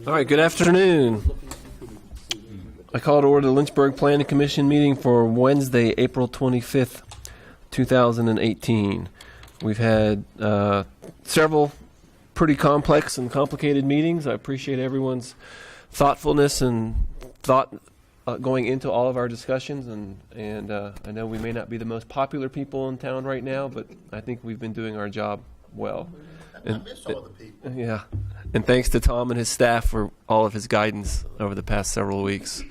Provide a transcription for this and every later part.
All right, good afternoon. I call to order the Lynchburg Planning Commission meeting for Wednesday, April 25th, 2018. We've had several pretty complex and complicated meetings. I appreciate everyone's thoughtfulness and thought going into all of our discussions, and I know we may not be the most popular people in town right now, but I think we've been doing our job well. I miss all the people. Yeah, and thanks to Tom and his staff for all of his guidance over the past several weeks.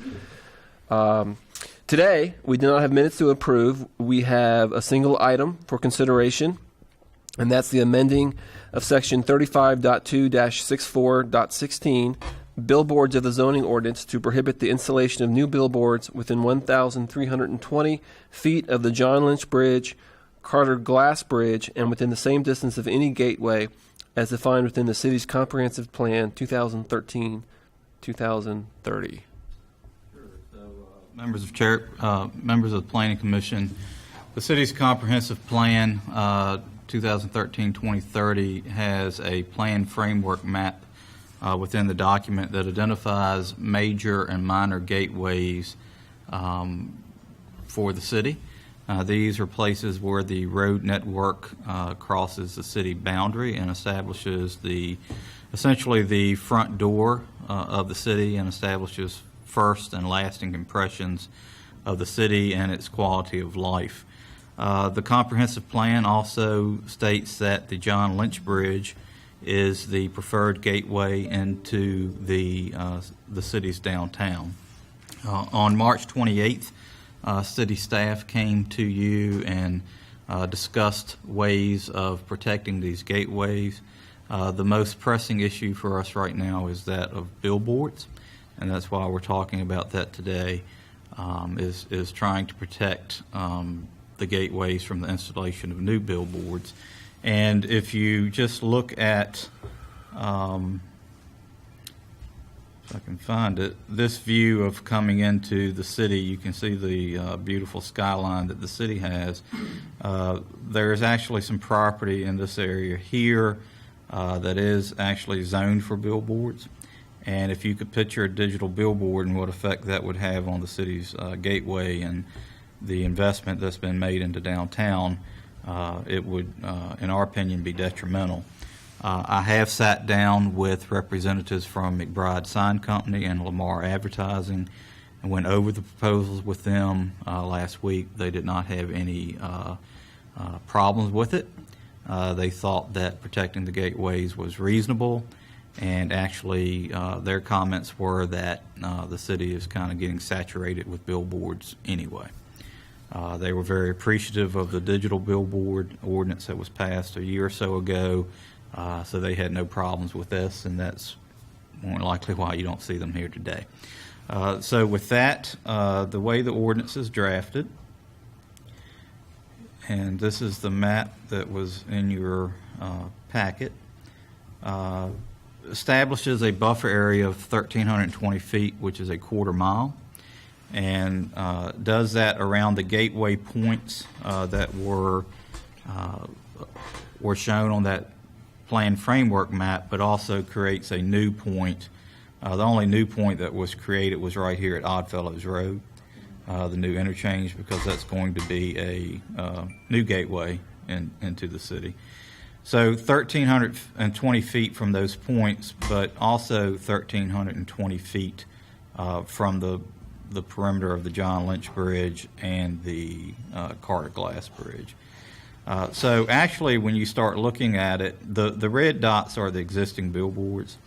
Today, we do not have minutes to approve. We have a single item for consideration, and that's the amending of Section 35.2-64.16, billboards of the zoning ordinance to prohibit the installation of new billboards within 1,320 feet of the John Lynch Bridge, Carter Glass Bridge, and within the same distance of any gateway as defined within the city's comprehensive plan 2013-2030. Members of the Planning Commission, the city's comprehensive plan 2013-2030 has a plan framework map within the document that identifies major and minor gateways for the city. These are places where the road network crosses the city boundary and establishes essentially the front door of the city and establishes first and lasting impressions of the city and its quality of life. The comprehensive plan also states that the John Lynch Bridge is the preferred gateway into the city's downtown. On March 28th, city staff came to you and discussed ways of protecting these gateways. The most pressing issue for us right now is that of billboards, and that's why we're talking about that today, is trying to protect the gateways from the installation of new billboards. And if you just look at, if I can find it, this view of coming into the city, you can see the beautiful skyline that the city has. There's actually some property in this area here that is actually zoned for billboards. And if you could picture a digital billboard and what effect that would have on the city's gateway and the investment that's been made into downtown, it would, in our opinion, be detrimental. I have sat down with representatives from McBride Sign Company and Lamar Advertising and went over the proposals with them last week. They did not have any problems with it. They thought that protecting the gateways was reasonable, and actually their comments were that the city is kind of getting saturated with billboards anyway. They were very appreciative of the digital billboard ordinance that was passed a year or so ago. So they had no problems with this, and that's more than likely why you don't see them here today. So with that, the way the ordinance is drafted, and this is the map that was in your packet, establishes a buffer area of 1,320 feet, which is a quarter mile, and does that around the gateway points that were shown on that plan framework map, but also creates a new point. The only new point that was created was right here at Oddfellows Road, the new interchange, because that's going to be a new gateway into the city. So 1,320 feet from those points, but also 1,320 feet from the perimeter of the John Lynch Bridge and the Carter Glass Bridge. So actually, when you start looking at it, the red dots are the existing billboards.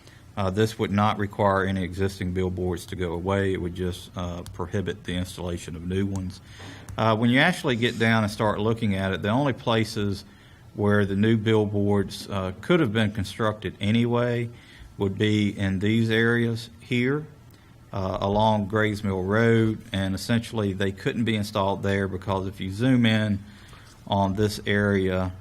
This would not require any existing billboards to go away. It would just prohibit the installation of new ones. When you actually get down and start looking at it, the only places where the new billboards could have been constructed anyway would be in these areas here along Grays Mill Road, and essentially they couldn't be installed there because if you zoom in on this area,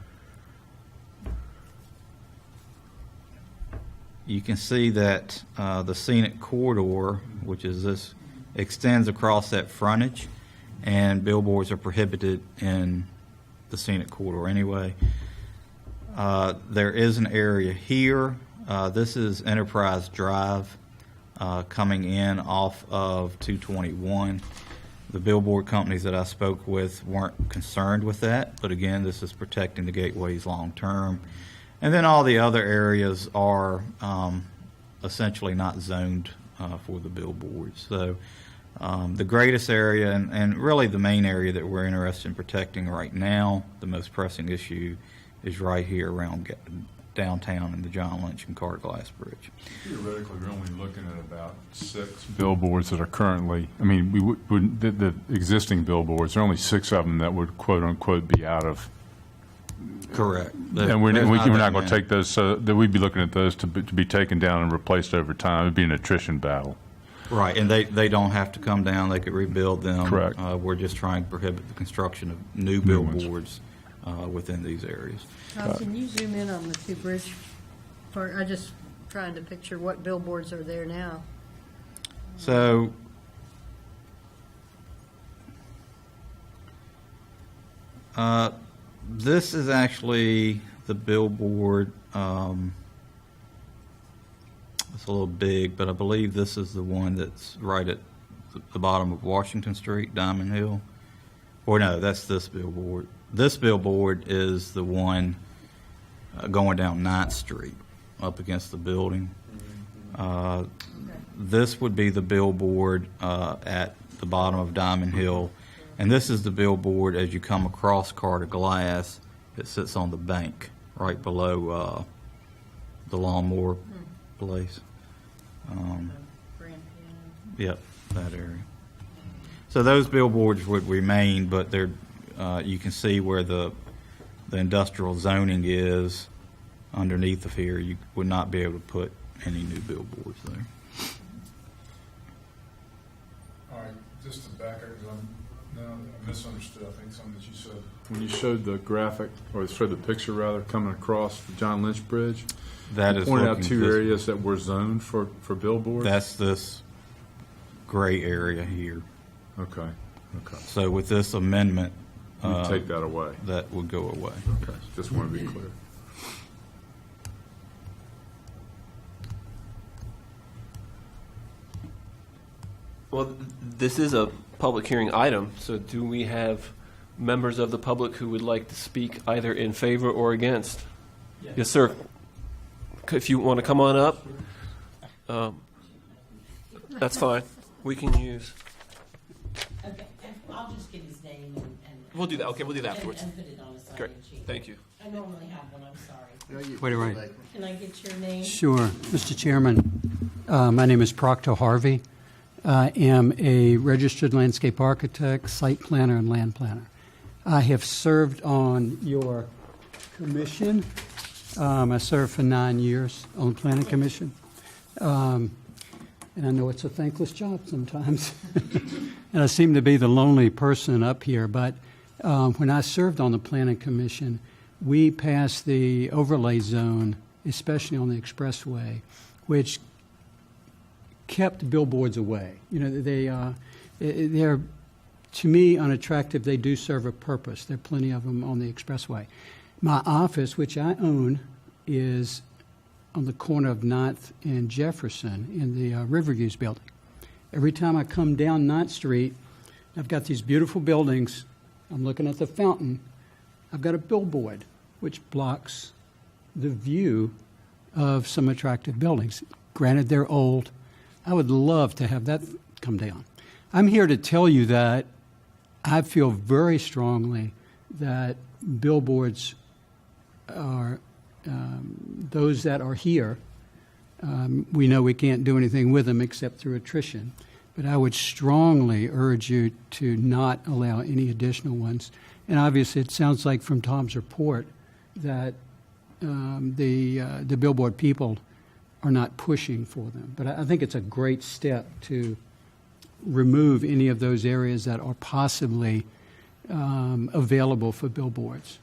you can see that the scenic corridor, which is this, extends across that frontage, and billboards are prohibited in the scenic corridor anyway. There is an area here. This is Enterprise Drive. coming in off of 221. The billboard companies that I spoke with weren't concerned with that, but again, this is protecting the gateways long term. And then all the other areas are essentially not zoned for the billboards. So the greatest area and really the main area that we're interested in protecting right now, the most pressing issue, is right here around downtown in the John Lynch and Carglass Bridge. Theoretically, we're only looking at about 6 billboards that are currently, I mean, the existing billboards, there are only 6 of them that would quote-unquote be out of. Correct. And we're There's not going that to take those, so that we'd be looking at those to be taken down and replaced over time. It'd be an attrition battle. Right, and they don't have to come down. They could rebuild them. Correct. We're just trying to prohibit the construction of new New ones. billboards within these areas. Tom, can you zoom in on the two bridge part? I just trying to picture what billboards are there now. So this is actually the billboard. It's a little big, but I believe this is the one that's right at the bottom of Washington Street, Diamond Hill. Or no, that's this billboard. This billboard is the one going down 9th Street up against the building. This would be the billboard at the bottom of Diamond Hill. And this is the billboard as you come across Carter Glass that sits on the bank right below the lawnmower place. Yep, that area. So those billboards would remain, but they're you can see where the industrial zoning is underneath of here. You would not be able to put any new billboards there. All right, just to back up, because I misunderstood, I think, something that you said. When you showed the graphic, or showed the picture rather, coming across the John Lynch Bridge, That you is pointed out looking 2 this- areas that were zoned for billboards? That's this gray area here. Okay. So with this amendment, You take that away. that would go away. Okay, just want to be clear. Well, this is a public hearing item, so do we have members of the public who would like to speak either in favor or against? Yes, sir. If you want to come on up, that's fine. We can use. Okay, I'll just get his name and. We'll do that. Okay, we'll do that and- afterwards. And put it on a sign-in Great. sheet. Thank you. I normally have one, I'm sorry. Wait, right. Can I get your name? Sure. Mr. Chairman, my name is Proctor Harvey. I am a registered landscape architect, site planner, and land planner. I have served on your commission. I served for 9 years on the planning commission. And I know it's a thankless job sometimes. And I seem to be the lonely person up here. But when I served on the planning commission, we passed the overlay zone, especially on the expressway, which kept billboards away. You know, they're, to me, unattractive. They do serve a purpose. There are plenty of them on the expressway. My office, which I own, is on the corner of 9th and Jefferson in the Riverviews building. Every time I come down 9th Street, I've got these beautiful buildings. I'm looking at the fountain. I've got a billboard which blocks the view of some attractive buildings. Granted, they're old. I would love to have that come down. I'm here to tell you that I feel very strongly that billboards are those that are here. We know we can't do anything with them except through attrition. But I would strongly urge you to not allow any additional ones. And obviously, it sounds like from Tom's report that the billboard people are not pushing for them. But I think it's a great step to remove any of those areas that are possibly available for billboards.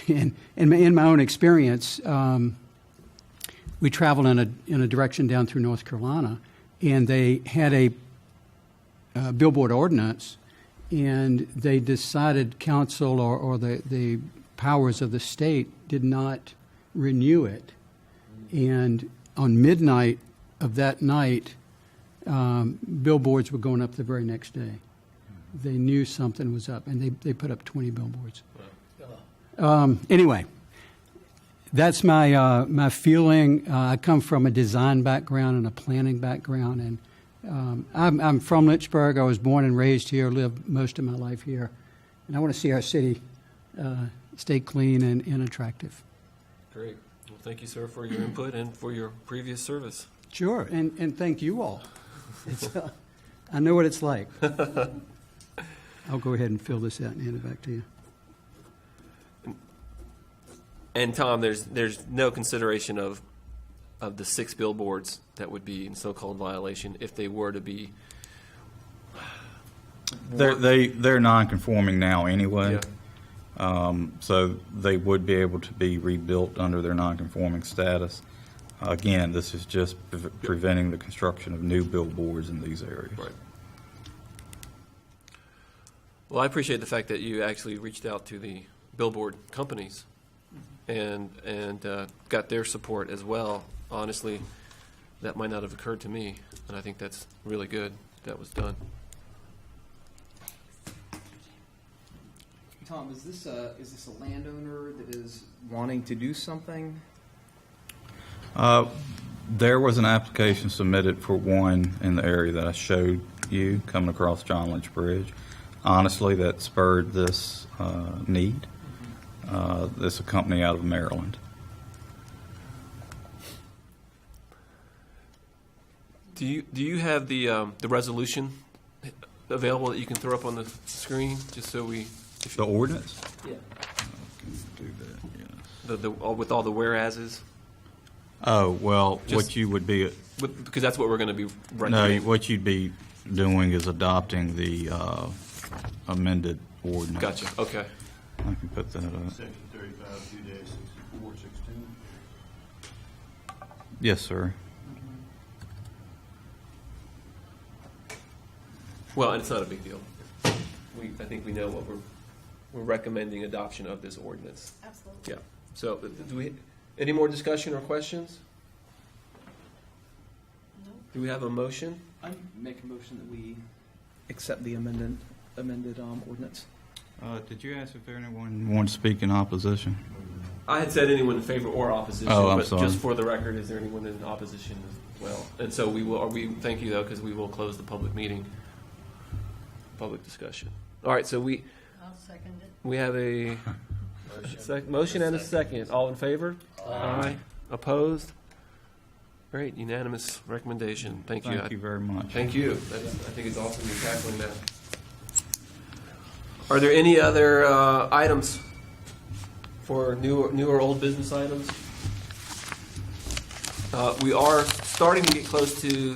In my own experience, we traveled in a direction down through North Carolina, and they had a billboard ordinance, and they decided council or the powers of the state did not renew it. And on midnight of that night, billboards were going up the very next day. They knew something was up, and they put up 20 billboards. Anyway, that's my feeling. I come from a design background and a planning background, and I'm from Lynchburg. I was born and raised here, lived most of my life here, and I want to see our city stay clean and attractive. Great. Well, thank you, sir, for your input and for your previous service. Sure, and thank you all. It's, I know what it's like. I'll go ahead and fill this out and hand it back to you. And Tom, there's no consideration of the 6 billboards that would be in so-called violation if they were to be. They're non-conforming now anyway. Yeah. So they would be able to be rebuilt under their non-conforming status. Again, this is just preventing the construction of new billboards in these areas. Right. Well, I appreciate the fact that you actually reached out to the billboard companies and got their support as well. Honestly, that might not have occurred to me, and I think that's really good that was done. Tom, is this a landowner that is wanting to do something? There was an application submitted for one in the area that I showed you coming across John Lynch Bridge. Honestly, that spurred this need. This is a company out of Maryland. Do you have the resolution available that you can throw up on the screen just so we The ordinance? Yeah. Do that, yes. with all the whereases? Oh, well, Just- what you would be, Because that's what we're going to be no, recommending. what you'd be doing is adopting the amended ordinance. Gotcha. Okay. I can put that up. Section 35, 2-6416. Yes, sir. Well, and it's not a big deal. I think we know what we're recommending adoption of this ordinance. Absolutely. Yeah. So, any more discussion or questions? No. Do we have a motion? I make a motion that we accept the amended ordinance. Did you ask if anyone wanted to speak in opposition? I had said anyone in favor or opposition, Oh, I'm but sorry. just for the record, is there anyone in opposition as well? And so thank you though, because we will close the public meeting, public discussion. All right, so we I'll second it. have a motion and a second. All in favor? Aye. Opposed? Great, unanimous recommendation. Thank you. Thank you very much. Thank you. I think it's awesome you're tackling that. Are there any other items for new or old business items? We are starting to get close to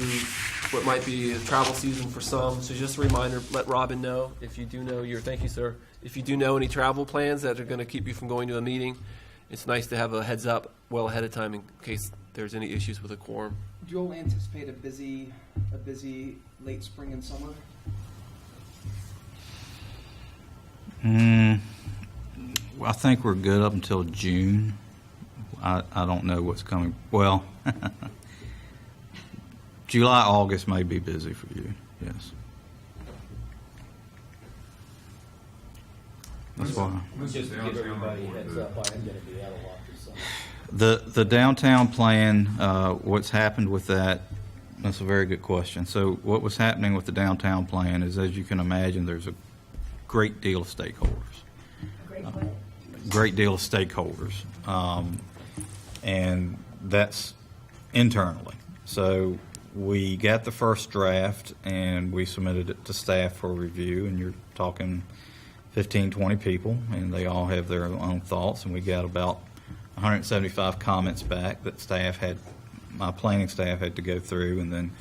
what might be a travel season for some. So just a reminder, let Robin know if you do know thank you, sir. If you do know any travel plans that are going to keep you from going to a meeting, it's nice to have a heads up well ahead of time in case there's any issues with a quorum. Do you all anticipate a busy late spring and summer? Well, I think we're good up until June. I don't know what's coming. Well, July, August may be busy for you, yes. That's why. Just to give everybody a heads up, I am going to be out a lot this summer. The downtown plan, what's happened with that, that's a very good question. So what was happening with the downtown plan is, as you can imagine, there's a great deal of stakeholders. Great deal of stakeholders. And that's internally. So we got the first draft and we submitted it to staff for review, and you're talking 15, 20 people, and they all have their own thoughts, and we got about 175 comments back that my planning staff had to go through and then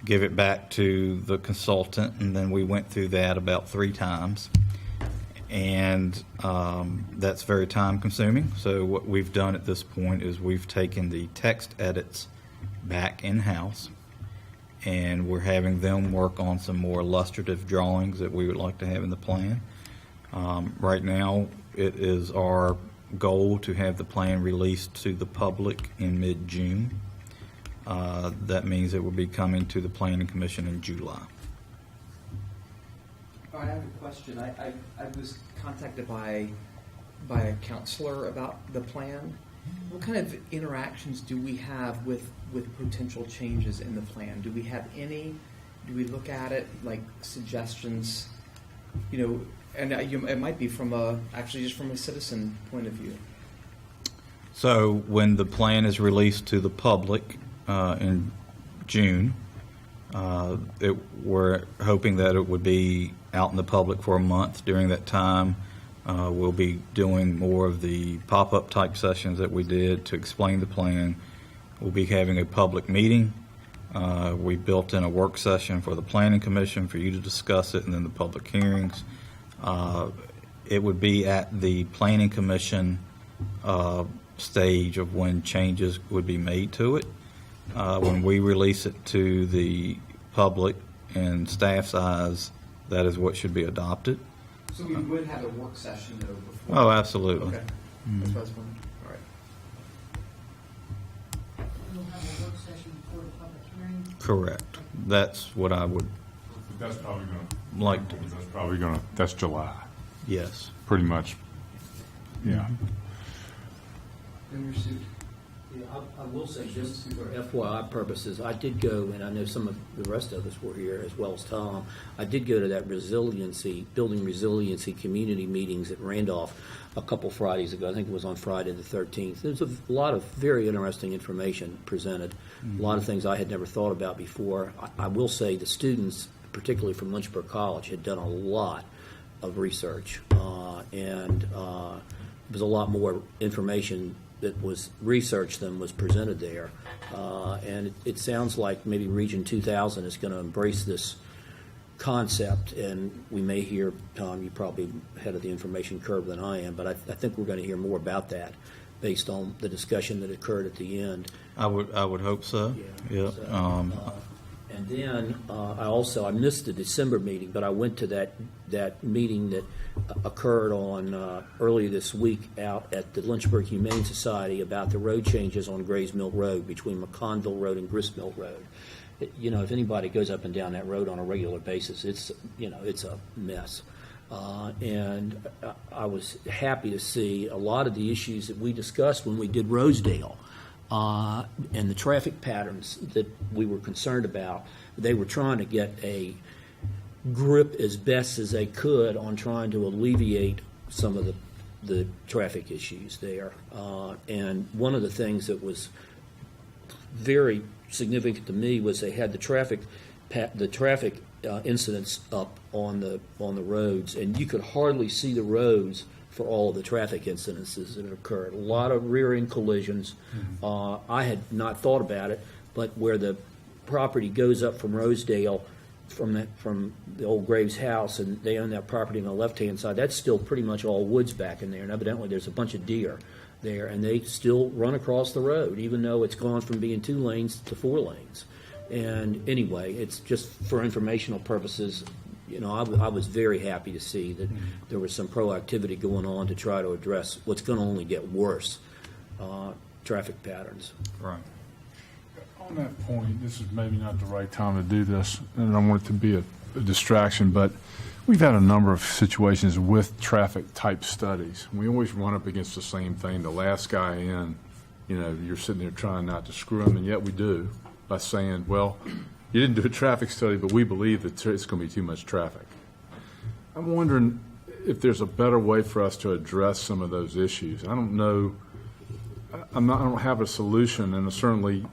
give it back to the consultant, and then we went through that about 3 times. And that's very time consuming. So what we've done at this point is we've taken the text edits back in-house, and we're having them work on some more illustrative drawings that we would like to have in the plan. Right now, it is our goal to have the plan released to the public in mid-June. that means it will be coming to the Planning Commission in July. All right, I have a question. I was contacted by a counselor about the plan. What kind of interactions do we have with potential changes in the plan? Do we have any? Do we look at it like suggestions? And it might be actually just from a citizen point of view. So when the plan is released to the public in June, we're hoping that it would be out in the public for a month. During that time, we'll be doing more of the pop-up type sessions that we did to explain the plan. We'll be having a public meeting. We built in a work session for the Planning Commission for you to discuss it, and then the public hearings. It would be at the Planning Commission stage of when changes would be made to it. When we release it to the public and staff's eyes, that is what should be adopted. So we would have a work session though before. Oh, absolutely. Okay. That's what I was wondering. All right. We'll have a work session before the public hearing. Correct. That's what I would That's probably going to. like to. That's probably going to. That's July, Yes. pretty much. Yeah. In your suit. Yeah, I will say, just for FYI purposes, I did go, and I know some of the rest of us were here, as well as Tom. I did go to that building resiliency community meetings at Randolph a couple Fridays ago. I think it was on Friday the 13th. There's a lot of very interesting information presented, a lot of things I had never thought about before. I will say the students, particularly from Lynchburg College, had done a lot of research, and there was a lot more information that was researched than was presented there. And it sounds like maybe Region 2000 is going to embrace this concept, and we may hear, Tom, you're probably ahead of the information curve than I am, but I think we're going to hear more about that based on the discussion that occurred at the end. I would hope so. Yeah. So, and then I missed the December meeting, but I went to that meeting that occurred on earlier this week out at the Lynchburg Humane Society about the road changes on Grays Mill Road between McConville Road and Grist Mill Road. If anybody goes up and down that road on a regular basis, it's a mess. And I was happy to see a lot of the issues that we discussed when we did Rosedale. And the traffic patterns that we were concerned about, they were trying to get a grip as best as they could on trying to alleviate some of the traffic issues there. And one of the things that was very significant to me was they had the traffic incidents up on the roads, and you could hardly see the roads for all of the traffic incidences that had occurred. A lot of rear-end collisions. I had not thought about it, but where the property goes up from Rosedale, from the old Graves house, and they own that property on the left-hand side, that's still pretty much all woods back in there, and evidently there's a bunch of deer there, and they still run across the road, even though it's gone from being 2 lanes to 4 lanes. And anyway, it's just for informational purposes. I was very happy to see that there was some proactivity going on to try to address what's going to only get worse, traffic patterns. Right. On that point, this is maybe not the right time to do this, and I don't want it to be a distraction, but we've had a number of situations with traffic type studies. We always run up against the same thing. The last guy in, you're sitting there trying not to screw him, and yet we do, by saying, well, you didn't do a traffic study, but we believe that it's going to be too much traffic. I'm wondering if there's a better way for us to address some of those issues. I don't know. I don't have a solution, and I certainly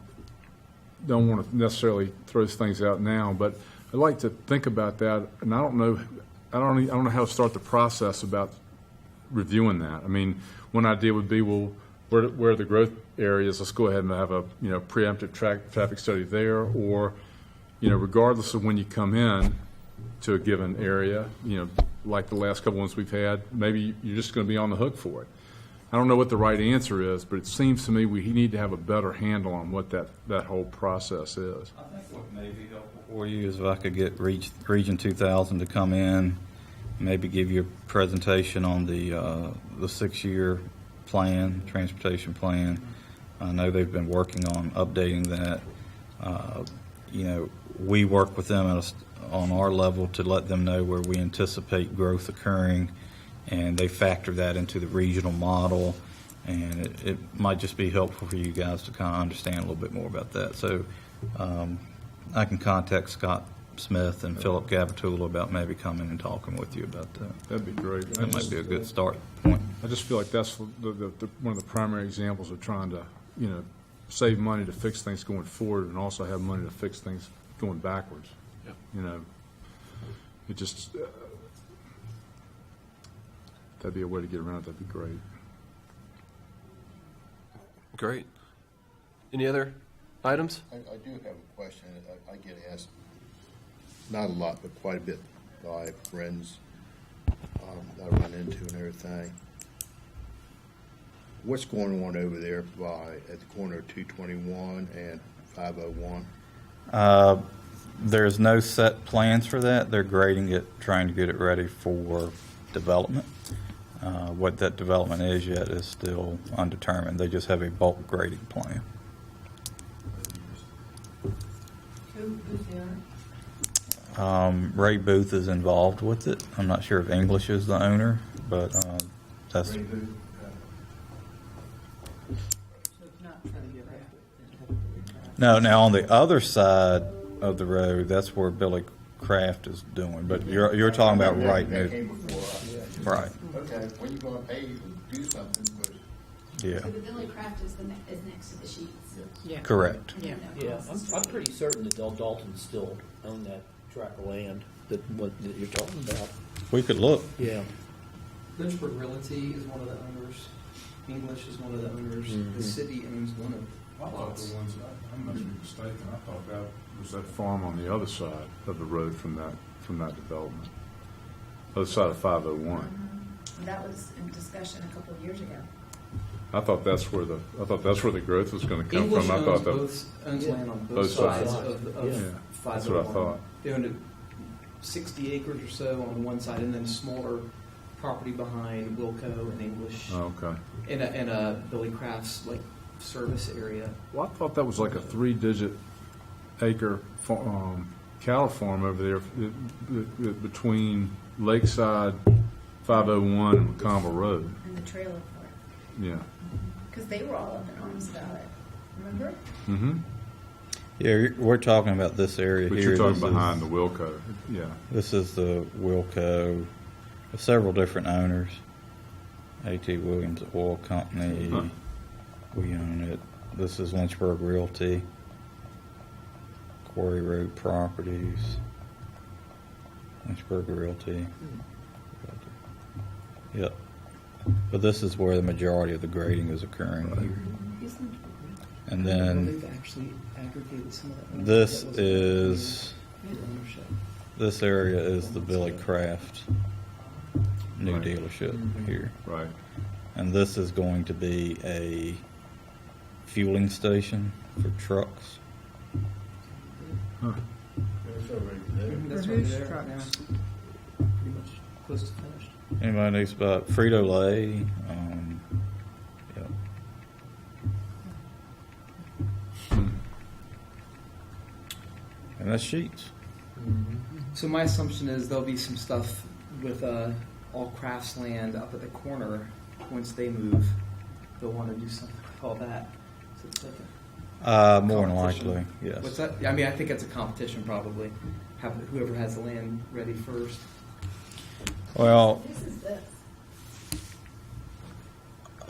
don't want to necessarily throw things out now, but I'd like to think about that, and I don't know how to start the process about reviewing that. I mean, one idea would be, well, where are the growth areas? Let's go ahead and have a preemptive traffic study there, or regardless of when you come in to a given area, like the last couple ones we've had, maybe you're just going to be on the hook for it. I don't know what the right answer is, but it seems to me we need to have a better handle on what that whole process is. I think what may be helpful for you is if I could get Region 2000 to come in, maybe give you a presentation on the 6-year plan, transportation plan. I know they've been working on updating that. You know, we work with them on our level to let them know where we anticipate growth occurring, and they factor that into the regional model. And it might just be helpful for you guys to kind of understand a little bit more about that. So I can contact Scott Smith and Philip Gavatool about maybe coming and talking with you about that. That'd be great. That might be a good start point. I just feel like that's one of the primary examples of trying to, save money to fix things going forward and also have money to fix things going backwards. Yep. It just, that'd be a way to get around it. That'd be great. Great. Any other items? I do have a question. I get asked, not a lot, but quite a bit by friends I run into and everything. What's going on over there at the corner of 221 and 501? There's no set plans for that. They're grading it, trying to get it ready for development. What that development is yet is still undetermined. They just have a bulk grading plan. Who's the owner? Ray Booth is involved with it. I'm not sure if English is the owner, but that's So it's not trying to get right. no. Now on the other side of the road, that's where Billy Kraft is doing. But you're talking about right That now, came before us. right? Okay, when you going to pay to do something, but Yeah, So the Billy Craft is next to the sheets. Yeah. correct. Yeah. Yeah, I'm pretty certain that Del Dalton still own that tract of land that you're talking about. We could look. Yeah. Lynchburg Realty is one of the owners. English is one of the owners. Mhm. The city owns one of I thought the ones, I must be mistaken, I thought that was that farm on the other side of the road from that development. Other side of 501. And that was in discussion a couple of years ago. I thought that's where the growth was going to come English from. I thought that. owns land on both Both sides sides. of Yeah. 501. That's what I thought. They owned 60 acres or so on one side, and then smaller property behind Wilco and English, Oh, okay. and a Billy Craft's service area. Well, I thought that was like a 3-digit acre cattle farm over there between Lakeside, 501, and McConville Road. And the trailer park. Yeah. Because they were all up in arms about it. Remember? Mm-hmm. Yeah, we're talking about this area But here. you're talking This is- behind the Wilco. Yeah. This is the Wilco, several different owners. A.T. Williams Oil Company, Huh. we own it. This is Lynchburg Realty, Quarry Road Properties, Lynchburg Realty. Yep. But this is where the majority of the grading is occurring here. And then They've actually aggregated some of that. this That was is, ownership. this area is the Billy Kraft new Right. dealership here. Right. And this is going to be a fueling station for trucks. Huh. it's already there. That's For right whose there trucks? now. Pretty much close to finished. Anybody knows about Frito-Lay? Yeah. And that's Sheets. So my assumption is there'll be some stuff with all crafts land up at the corner. Once they move, they'll want to do something with all that. So it's like More than competition. likely, yes. What's that? I mean, I think it's a competition probably. Have whoever has the land ready first. Well, This is this.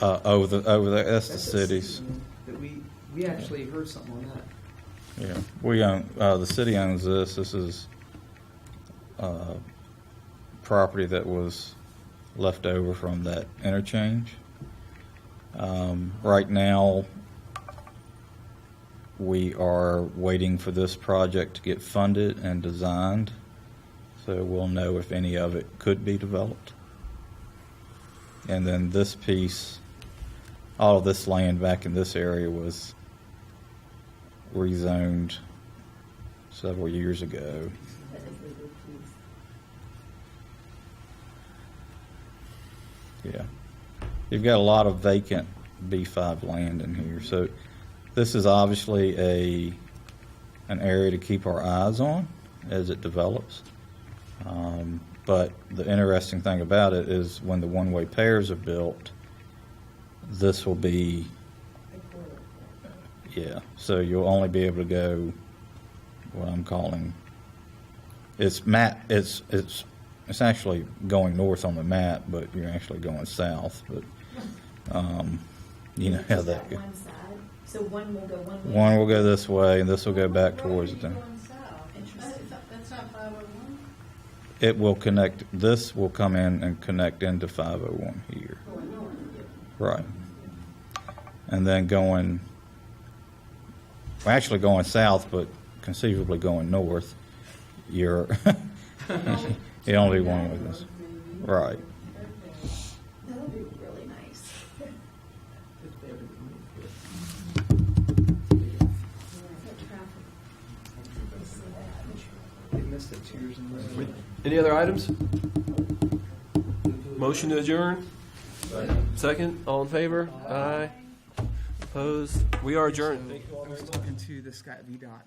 over there, that's the That's cities. That we actually heard something on that. Yeah, we own, the city owns this. This is property that was left over from that interchange. Right now, we are waiting for this project to get funded and designed, so we'll know if any of it could be developed. And then this piece, all of this land back in this area was rezoned several years ago. Yeah. You've got a lot of vacant B5 land in here. So this is obviously a an area to keep our eyes on as it develops. But the interesting thing about it is when the one-way pairs are built, this will be, yeah, so you'll only be able to go what I'm calling, it's actually going north on the map, but you're actually going south, but, you know how that goes. One side, so one will go one way. One will go this way, and this will go back towards the. Interesting. That's not 501? It will connect, this will come in and connect into 501 here. Right. And then going, well, actually going south, but conceivably going north, you're, it only one with this. Right. That'll be really nice. They missed the tears in the. Any other items? Motion to adjourn? Second? All in favor? Aye. Opposed? We are adjourned. Thank you all I was talking to this guy at VDOT.